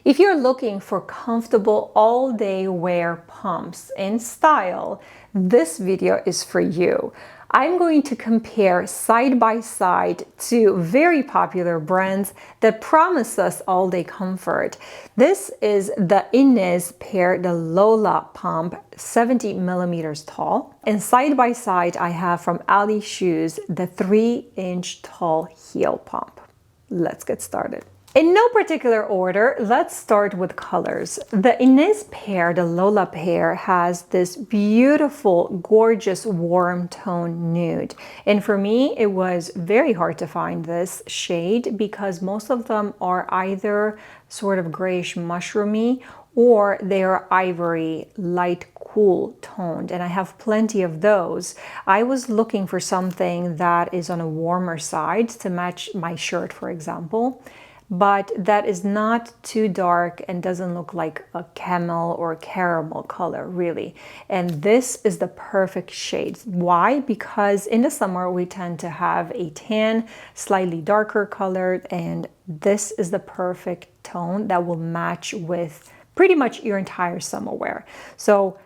If you're looking for comfortable all-day wear pumps in style, this video is for you. I'm going to compare side by side two very popular brands that promise us all-day comfort. This is the Inez pair, the Lola pump, 70 millimeters tall. And side by side, I have from Ali Shoes, the 3-inch tall heel pump. Let's get started. In no particular order, let's start with colors. The Inez pair, the Lola pair, has this beautiful, gorgeous, warm tone nude. And for me, it was very hard to find this shade because most of them are either sort of grayish mushroomy or they are ivory, light, cool toned, and I have plenty of those. I was looking for something that is on a warmer side to match my shirt, for example, but that is not too dark and doesn't look like a camel or caramel color, really. And this is the perfect shade. Why? Because in the summer we tend to have a tan, slightly darker color, and this is the perfect tone that will match with pretty much your entire summer wear. So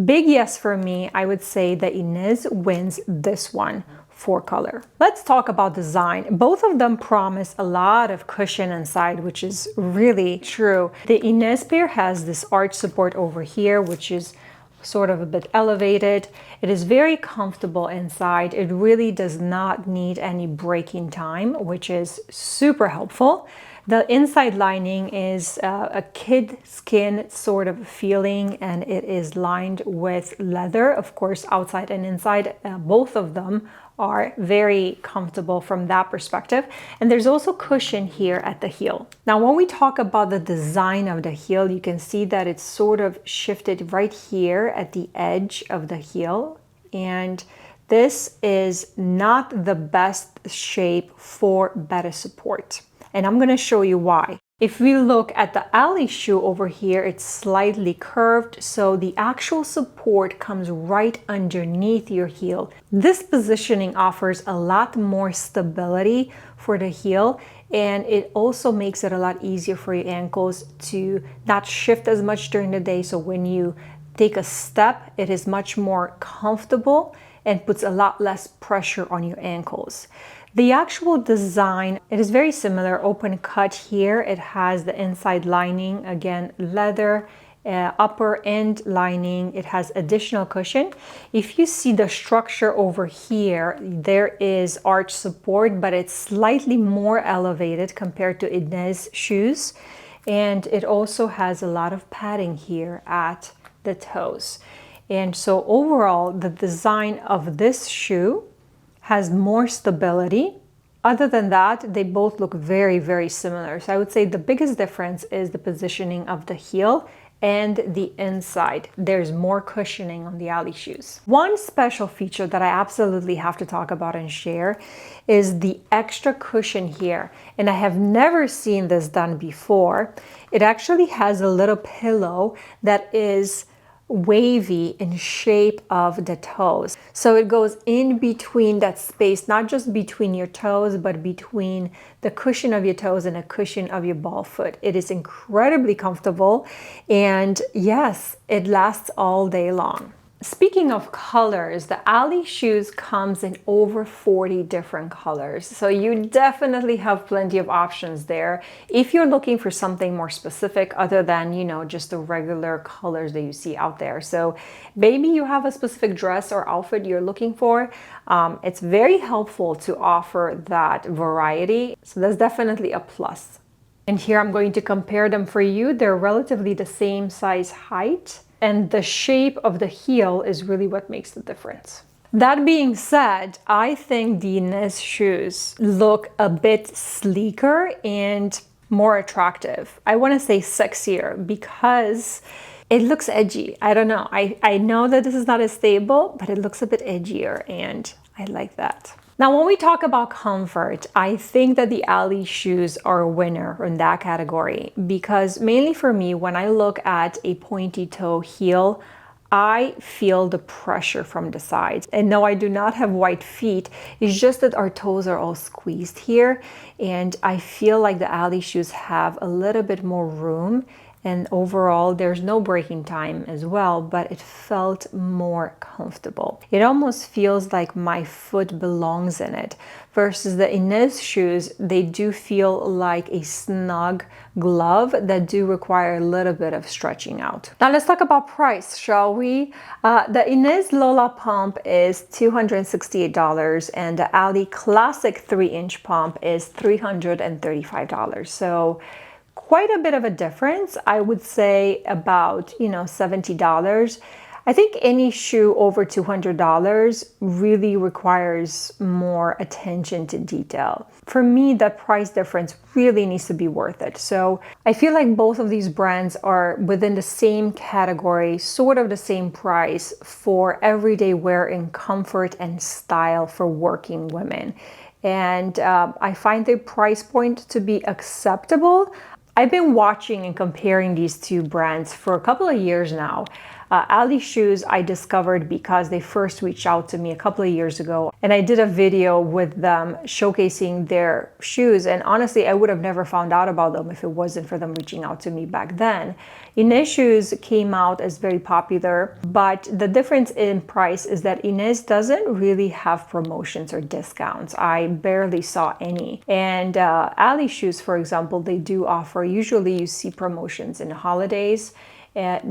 big yes for me. I would say that Inez wins this one for color. Let's talk about design. Both of them promise a lot of cushion inside, which is really true. The Inez pair has this arch support over here, which is sort of a bit elevated. It is very comfortable inside. It really does not need any breaking time, which is super helpful. The inside lining is a kid skin sort of feeling, and it is lined with leather, of course, outside and inside. Both of them are very comfortable from that perspective. And there's also cushion here at the heel. Now, when we talk about the design of the heel, you can see that it's sort of shifted right here at the edge of the heel. And this is not the best shape for beta support. And I'm going to show you why. If we look at the Ali shoe over here, it's slightly curved, so the actual support comes right underneath your heel. This positioning offers a lot more stability for the heel, and it also makes it a lot easier for your ankles to not shift as much during the day. So when you take a step, it is much more comfortable and puts a lot less pressure on your ankles. The actual design, it is very similar, open cut here. It has the inside lining, again, leather, upper end lining. It has additional cushion. If you see the structure over here, there is arch support, but it's slightly more elevated compared to Inez shoes. And it also has a lot of padding here at the toes. And so overall, the design of this shoe has more stability. Other than that, they both look very, very similar. So I would say the biggest difference is the positioning of the heel and the inside. There's more cushioning on the Ali shoes. One special feature that I absolutely have to talk about and share is the extra cushion here. And I have never seen this done before. It actually has a little pillow that is wavy in shape of the toes. So it goes in between that space, not just between your toes, but between the cushion of your toes and the cushion of your ball foot. It is incredibly comfortable, and yes, it lasts all day long. Speaking of colors, the Ali shoes comes in over 40 different colors. So you definitely have plenty of options there. If you're looking for something more specific other than, just the regular colors that you see out there. So maybe you have a specific dress or outfit you're looking for. It's very helpful to offer that variety. So that's definitely a plus. And here I'm going to compare them for you. They're relatively the same size height, and the shape of the heel is really what makes the difference. That being said, I think the Inez shoes look a bit sleeker and more attractive. I want to say sexier because it looks edgy. I don't know. I know that this is not as stable, but it looks a bit edgier, and I like that. Now, when we talk about comfort, I think that the Ali shoes are a winner in that category because mainly for me, when I look at a pointy toe heel, I feel the pressure from the sides. And no, I do not have white feet. It's just that our toes are all squeezed here. And I feel like the Ali shoes have a little bit more room. And overall, there's no breaking time as well, but it felt more comfortable. It almost feels like my foot belongs in it. Versus the Inez shoes, they do feel like a snug glove that do require a little bit of stretching out. Now let's talk about price, shall we? The Inez Lola pump is $268 and the Ali Classic 3-inch pump is $335. So quite a bit of a difference. I would say about, $70. I think any shoe over $200 really requires more attention to detail. For me, the price difference really needs to be worth it. So I feel like both of these brands are within the same category, sort of the same price for everyday wear in comfort and style for working women. And I find the price point to be acceptable. I've been watching and comparing these two brands for a couple of years now. Ali shoes I discovered because they first reached out to me a couple of years ago, and I did a video with them showcasing their shoes, and honestly I would have never found out about them if it wasn't for them reaching out to me back then. Inez shoes came out as very popular, but the difference in price is that Inez doesn't really have promotions or discounts. I barely saw any. And Ali shoes, for example, they do offer, usually you see promotions in the holidays,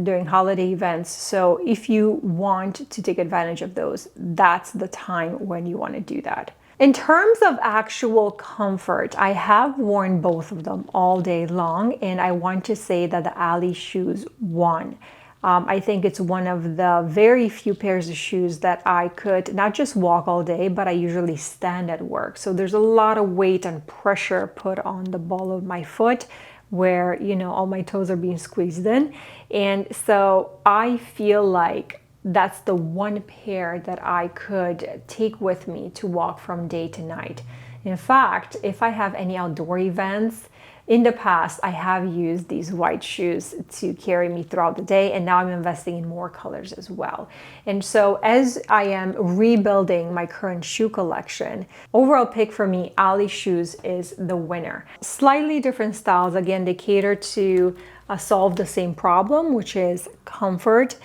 during holiday events. So if you want to take advantage of those, that's the time when you want to do that. In terms of actual comfort, I have worn both of them all day long, and I want to say that the Ali shoes won. I think it's one of the very few pairs of shoes that I could not just walk all day, but I usually stand at work. So there's a lot of weight and pressure put on the ball of my foot, where all my toes are being squeezed in. And so I feel like that's the one pair that I could take with me to walk from day to night. In fact, if I have any outdoor events, in the past, I have used these white shoes to carry me throughout the day, and now I'm investing in more colors as well. And so as I am rebuilding my current shoe collection, overall pick for me, Ali shoes is the winner. Slightly different styles. Again, they cater to solve the same problem, which is comfort.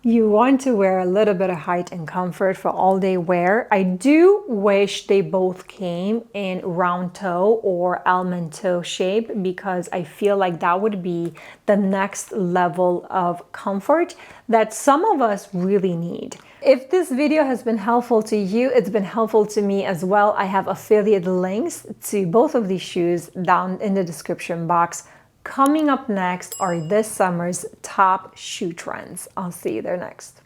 You want to wear a little bit of height and comfort for all day wear. I do wish they both came in round toe or almond toe shape, because I feel like that would be the next level of comfort that some of us really need. If this video has been helpful to you, it's been helpful to me as well. I have affiliate links to both of these shoes down in the description box. Coming up next are this summer's top shoe trends. I'll see you there next.